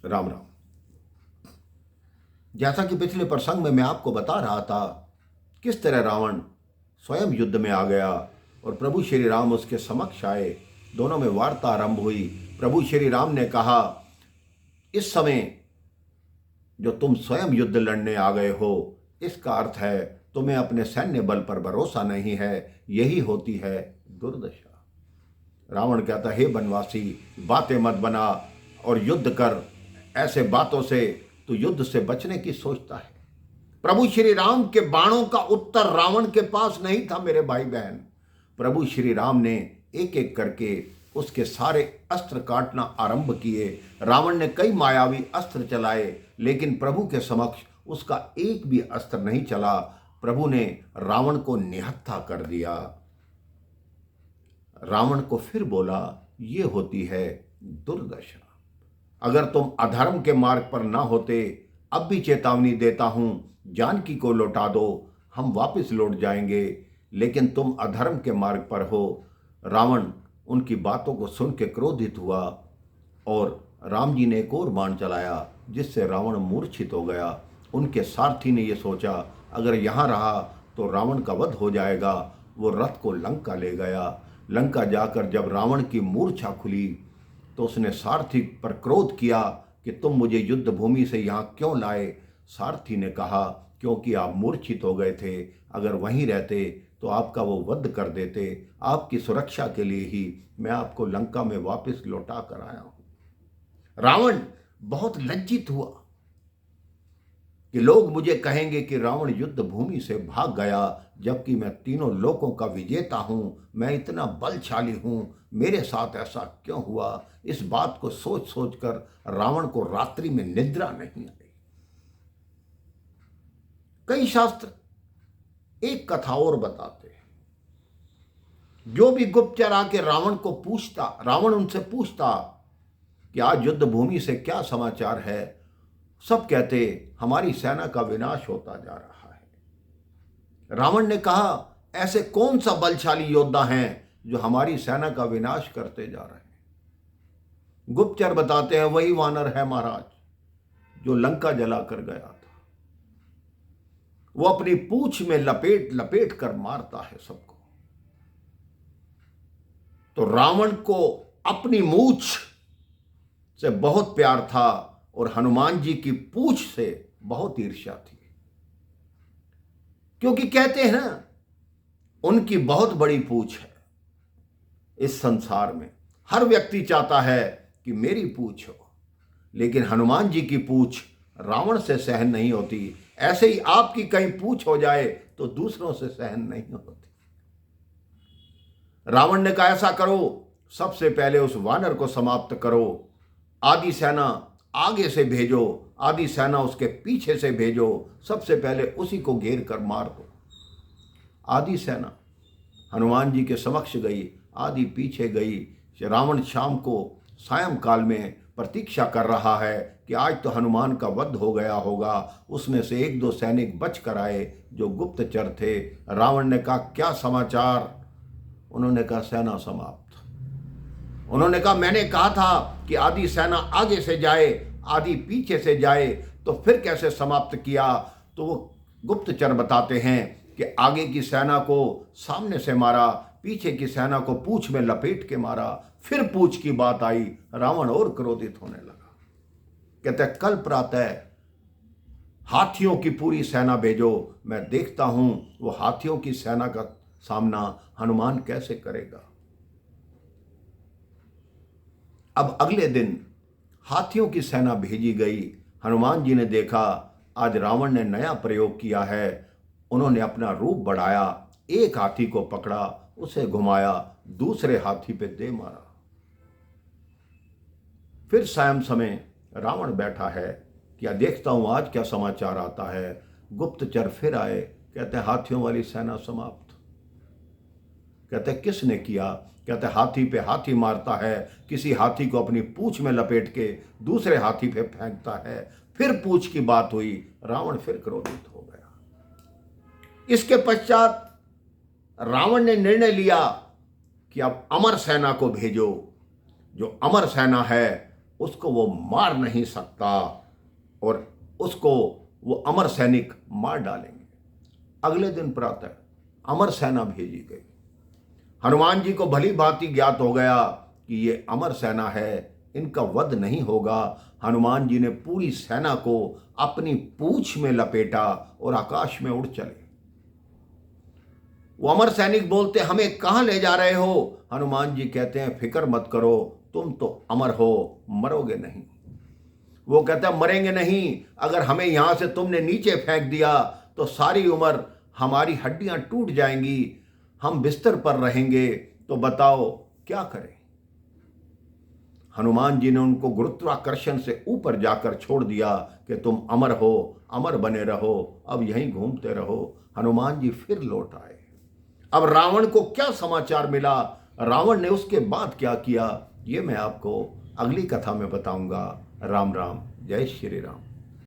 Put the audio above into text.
राम राम। जैसा कि पिछले प्रसंग में मैं आपको बता रहा था किस तरह रावण स्वयं युद्ध में आ गया और प्रभु श्री राम उसके समक्ष आए। दोनों में वार्ता आरंभ हुई। प्रभु श्री राम ने कहा, इस समय जो तुम स्वयं युद्ध लड़ने आ गए हो, इसका अर्थ है तुम्हें अपने सैन्य बल पर भरोसा नहीं है। यही होती है दुर्दशा। रावण कहता, हे बनवासी, बातें मत बना और युद्ध कर। ऐसे बातों से तू युद्ध से बचने की सोचता है। प्रभु श्री राम के बाणों का उत्तर रावण के पास नहीं था। मेरे भाई बहन, प्रभु श्री राम ने एक एक करके उसके सारे अस्त्र काटना आरंभ किए। रावण ने कई मायावी अस्त्र चलाए, लेकिन प्रभु के समक्ष उसका एक भी अस्त्र नहीं चला। प्रभु ने रावण को निहत्था कर दिया। रावण को फिर बोला, ये होती है दुर्दशा। अगर तुम अधर्म के मार्ग पर ना होते, अब भी चेतावनी देता हूं, जानकी को लौटा दो, हम वापस लौट जाएंगे। लेकिन तुम अधर्म के मार्ग पर हो। रावण उनकी बातों को सुन के क्रोधित हुआ और राम जी ने एक और बाण चलाया, जिससे रावण मूर्छित हो गया। उनके सारथी ने यह सोचा, अगर यहाँ रहा तो रावण का वध हो जाएगा। वो रथ को लंका ले गया। लंका जाकर जब रावण की मूर्छा खुली तो उसने सारथी पर क्रोध किया कि तुम मुझे युद्ध भूमि से यहाँ क्यों लाए। सारथी ने कहा, क्योंकि आप मूर्छित हो गए थे। अगर वहीं रहते तो आपका वो वध कर देते। आपकी सुरक्षा के लिए ही मैं आपको लंका में वापस लौटा कर आया हूं। रावण बहुत लज्जित हुआ कि लोग मुझे कहेंगे कि रावण युद्ध भूमि से भाग गया, जबकि मैं तीनों लोकों का विजेता हूं। मैं इतना बलशाली हूं, मेरे साथ ऐसा क्यों हुआ। इस बात को सोच सोच कर रावण को रात्रि में निद्रा नहीं आई। कई शास्त्र एक कथा और बताते हैं। जो भी गुप्तचर आके रावण को पूछता, रावण उनसे पूछता कि आज युद्ध भूमि से क्या समाचार है। सब कहते, हमारी सेना का विनाश होता जा रहा है। रावण ने कहा, ऐसे कौन सा बलशाली योद्धा हैं जो हमारी सेना का विनाश करते जा रहे हैं। गुप्तचर बताते हैं, वही वानर है महाराज जो लंका जलाकर गया था। वो अपनी पूंछ में लपेट लपेट कर मारता है सबको। तो रावण को अपनी मूंछ से बहुत प्यार था और हनुमान जी की पूंछ से बहुत ईर्ष्या थी। क्योंकि कहते हैं ना, उनकी बहुत बड़ी पूंछ है। इस संसार में हर व्यक्ति चाहता है कि मेरी पूंछ हो, लेकिन हनुमान जी की पूंछ रावण से सहन नहीं होती। ऐसे ही आपकी कहीं पूंछ हो जाए तो दूसरों से सहन नहीं होती। रावण ने कहा, ऐसा करो, सबसे पहले उस वानर को समाप्त करो। आधी सेना आगे से भेजो, आधी सेना उसके पीछे से भेजो। सबसे पहले उसी को घेर कर मार दो। आधी सेना हनुमान जी के समक्ष गई, आधी पीछे गई। रावण शाम को सायंकाल में प्रतीक्षा कर रहा है कि आज तो हनुमान का वध हो गया होगा। उसमें से एक दो सैनिक बच कर आए जो गुप्तचर थे। रावण ने कहा, क्या समाचार। उन्होंने कहा, सेना समाप्त। उन्होंने कहा, मैंने कहा था कि आधी सेना आगे से जाए, आधी पीछे से जाए, तो फिर कैसे समाप्त किया। तो वो गुप्तचर बताते हैं कि आगे की सेना को सामने से मारा, पीछे की सेना को पूंछ में लपेट के मारा। फिर पूंछ की बात आई, रावण और क्रोधित होने लगा। कहते, कल प्रातः हाथियों की पूरी सेना भेजो। मैं देखता हूं वो हाथियों की सेना का सामना हनुमान कैसे करेगा। अब अगले दिन हाथियों की सेना भेजी गई। हनुमान जी ने देखा, आज रावण ने नया प्रयोग किया है। उन्होंने अपना रूप बढ़ाया, एक हाथी को पकड़ा, उसे घुमाया, दूसरे हाथी पे दे मारा। फिर सायं समय रावण बैठा है, क्या देखता हूं आज क्या समाचार आता है। गुप्तचर फिर आए, कहते हाथियों वाली सेना समाप्त। कहते किसने किया। कहते हाथी पे हाथी मारता है, किसी हाथी को अपनी पूंछ में लपेट के दूसरे हाथी पे फेंकता है। फिर पूंछ की बात हुई, रावण फिर क्रोधित हो गया। इसके पश्चात रावण ने निर्णय लिया कि अब अमर सेना को भेजो। जो अमर सेना है उसको वो मार नहीं सकता और उसको वो अमर सैनिक मार डालेंगे। अगले दिन प्रातः अमर सेना भेजी गई। हनुमान जी को भली भांति ज्ञात हो गया कि ये अमर सेना है, इनका वध नहीं होगा। हनुमान जी ने पूरी सेना को अपनी पूंछ में लपेटा और आकाश में उड़ चले। वो अमर सैनिक बोलते, हमें कहां ले जा रहे हो? हनुमान जी कहते हैं, फिक्र मत करो, तुम तो अमर हो, मरोगे नहीं। वो कहता है, मरेंगे नहीं। अगर हमें यहां से तुमने नीचे फेंक दिया तो सारी उम्र हमारी हड्डियां टूट जाएंगी, हम बिस्तर पर रहेंगे, तो बताओ क्या करें। हनुमान जी ने उनको गुरुत्वाकर्षण से ऊपर जाकर छोड़ दिया कि तुम अमर हो, अमर बने रहो, अब यहीं घूमते रहो। हनुमान जी फिर लौट आए। अब रावण को क्या समाचार मिला, रावण ने उसके बाद क्या किया, ये मैं आपको अगली कथा में बताऊंगा। राम राम, जय श्री राम।